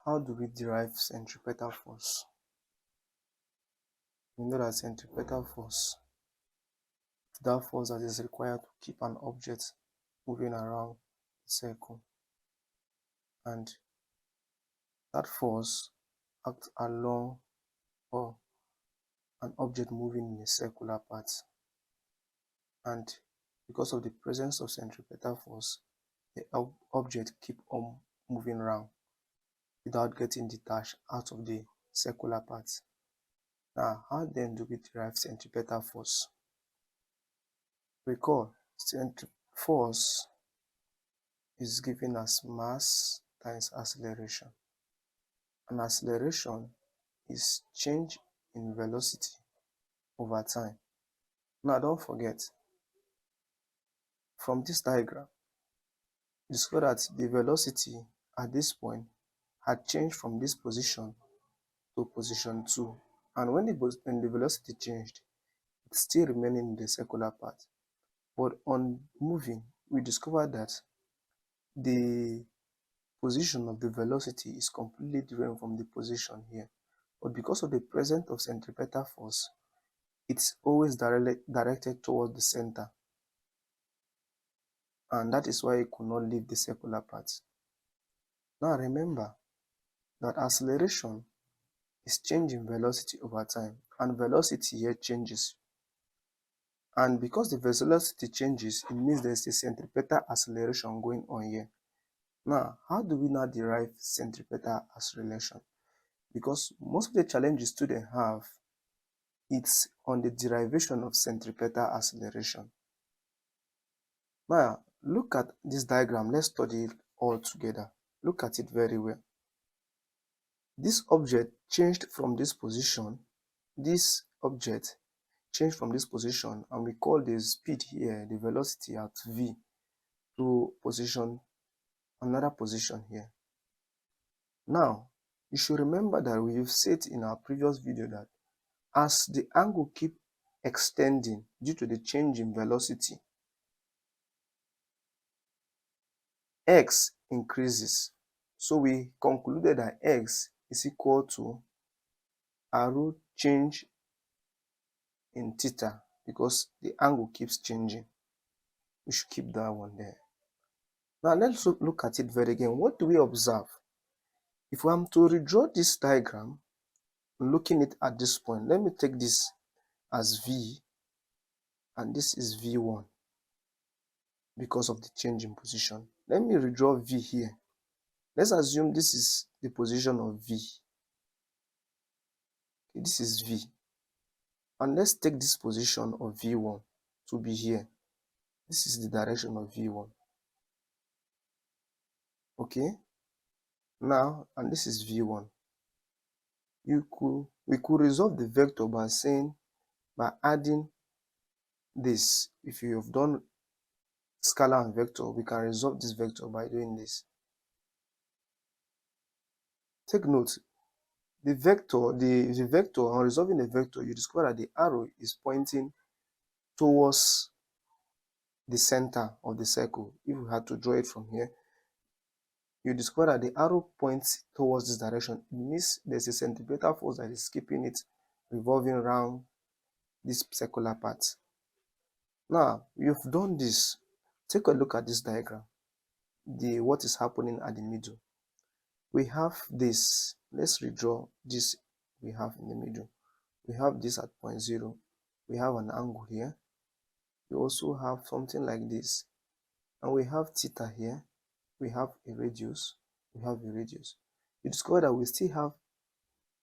How do we derive centripetal force? We know that centripetal force is that force that is required to keep an object moving around the circle, and that force acts along or an object moving in a circular path. And because of the presence of centripetal force, the object keep on moving around without getting detached out of the circular path. Now, how then do we derive centripetal force? Recall, force is given as mass times acceleration. And acceleration is change in velocity over time. Now, don't forget, from this diagram, you discover that the velocity at this point had changed from this position to position 2. And when the velocity changed, it's still remaining in the circular path. But on moving, we discovered that the position of the velocity is completely different from the position here. But because of the presence of centripetal force, it's always directed towards the center. And that is why it could not leave the circular path. Now remember that acceleration is changing velocity over time, and velocity here changes. And because the velocity changes, it means there's a centripetal acceleration going on here. Now, how do we now derive centripetal acceleration? Because most of the challenges students have, it's on the derivation of centripetal acceleration. Now, look at this diagram. Let's study it all together. Look at it very well. This object changed from this position. This object changed from this position, and we call the speed here, the velocity at v, to another position here. Now, you should remember that we've said in our previous video that as the angle keeps extending due to the change in velocity, x increases. So we concluded that x is equal to arrow change in theta because the angle keeps changing. We should keep that one there. Now let's look at it very again. What do we observe? If I'm to redraw this diagram, looking it at this point, let me take this as v, and this is v1 because of the change in position. Let me redraw v here. Let's assume this is the position of v. Okay, this is v. And let's take this position of v1 to be here. This is the direction of v1. Okay? Now, and this is v1. We could resolve the vector by adding this. If you have done scalar and vector, we can resolve this vector by doing this. Take note, the vector, on resolving the vector, you discover that the arrow is pointing towards the center of the circle. If we had to draw it from here, you discover that the arrow points towards this direction. It means there's a centripetal force that is keeping it revolving around this circular path. Now, you've done this. Take a look at this diagram. What is happening at the middle. We have this. Let's redraw this we have in the middle. We have this at point 0. We have an angle here. We also have something like this. And we have theta here. We have a radius. We have a radius. You discover that we still have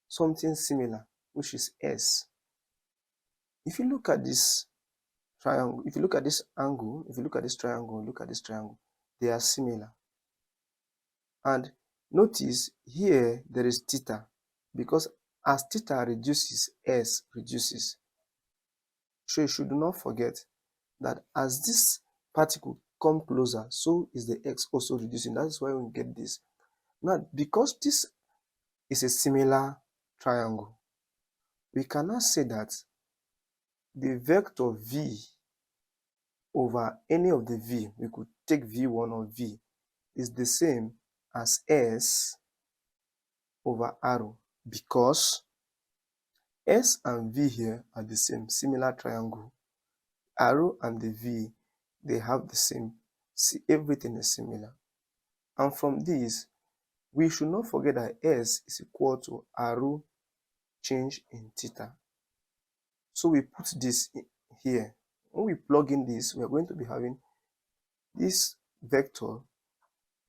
something similar, which is s. If you look at this triangle, if you look at this angle, if you look at this triangle, look at this triangle, they are similar. And notice here there is theta, because as theta reduces, s reduces. So you should not forget that as this particle come closer, so is the x also reducing. That is why we get this. Now, because this is a similar triangle, we cannot say that the vector v over any of the v, we could take v1 or v, is the same as s over arrow because S and V here are the same, similar triangle. Arrow and the V, they have the same, see, everything is similar. And from this, we should not forget that S is equal to arrow change in theta. So we put this in here. When we plug in this, we are going to be having this vector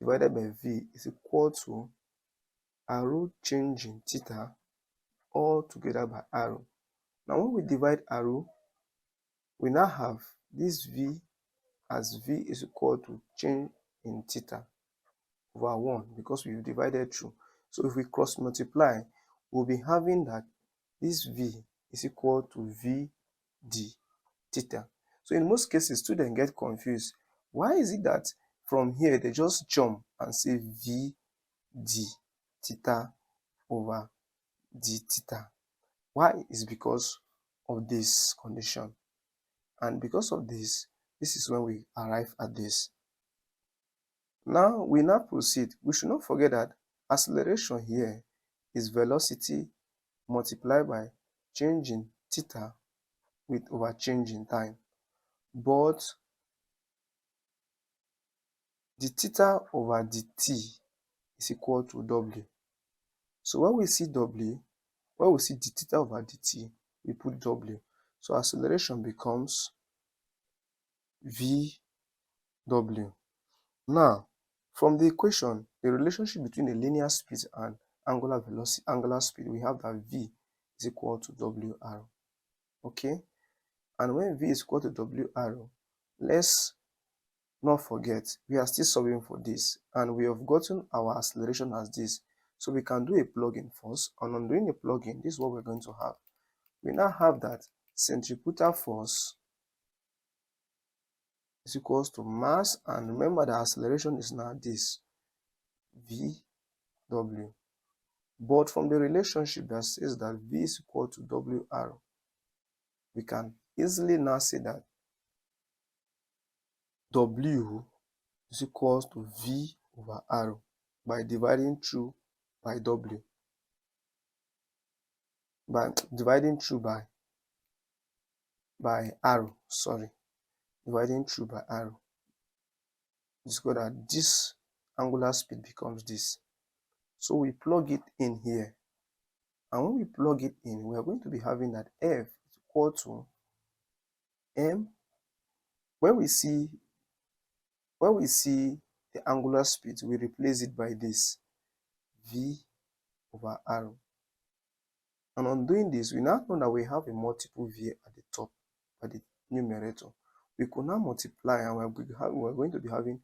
divided by V is equal to arrow change in theta all together by arrow. Now when we divide arrow, we now have this V as V is equal to change in theta over 1 because we've divided through. So if we cross multiply, we'll be having that this V is equal to V d theta. So in most cases, students get confused. Why is it that from here they just jump and say V d theta over d theta? Why? Is because of this condition. And because of this is when we arrive at this. Now we now proceed. We should not forget that acceleration here is velocity multiplied by change in theta with over change in time. But the theta over the t is equal to w. So when we see w, when we see the theta over the t, we put w. So acceleration becomes vw. Now, from the equation, the relationship between a linear speed and angular velocity, angular speed, we have that v is equal to wr. Okay? And when v is equal to wr, let's not forget, we are still solving for this, and we have gotten our acceleration as this. So we can do a plug-in first, and on doing a plug-in, this is what we're going to have. We now have that centripetal force is equals to mass, and remember the acceleration is now this, vw. But from the relationship that says that v is equal to wr, we can easily now say that w is equals to v over r by dividing through by w. By dividing through by arrow, sorry, dividing through by arrow. It's got that this angular speed becomes this. So we plug it in here. And when we plug it in, we are going to be having that F is equal to M. When we see the angular speed, we replace it by this V over R. And on doing this, we now know that we have a multiple V at the top, at the numerator. We could now multiply, and we're going to be having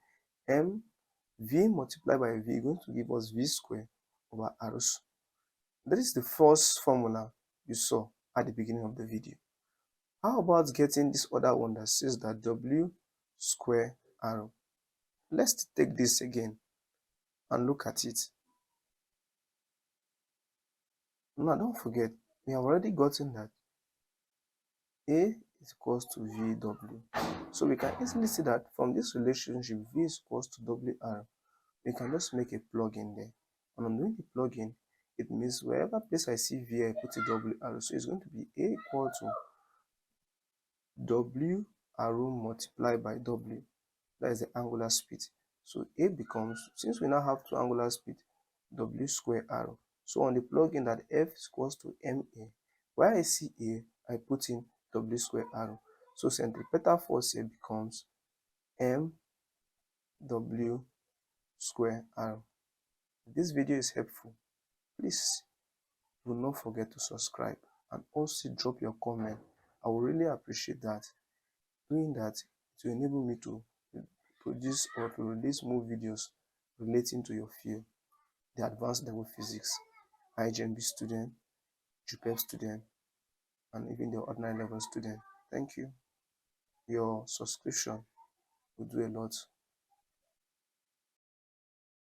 M V multiplied by V going to give us V squared over R. That is the first formula you saw at the beginning of the video. How about getting this other one that says that W square R? Let's take this again and look at it. Now don't forget, we have already gotten that A is equals to VW. So we can easily see that from this relationship, V is equals to WR, we can just make a plug-in there. And on doing the plug-in, it means wherever place I see V, I put a WR. So it's going to be A equal to W arrow multiplied by W. That is the angular speed. So A becomes, since we now have two angular speed, W square arrow. So on the plug-in that F is equals to MA. Where I see A, I put in W square arrow. So centripetal force here becomes MW square arrow. If this video is helpful, please do not forget to subscribe and also drop your comment. I will really appreciate that. Doing that to enable me to produce or to release more videos relating to your field, the advanced level physics, IJMB student, JUPEB student, and even the ordinary level student. Thank you. Your subscription will do a lot.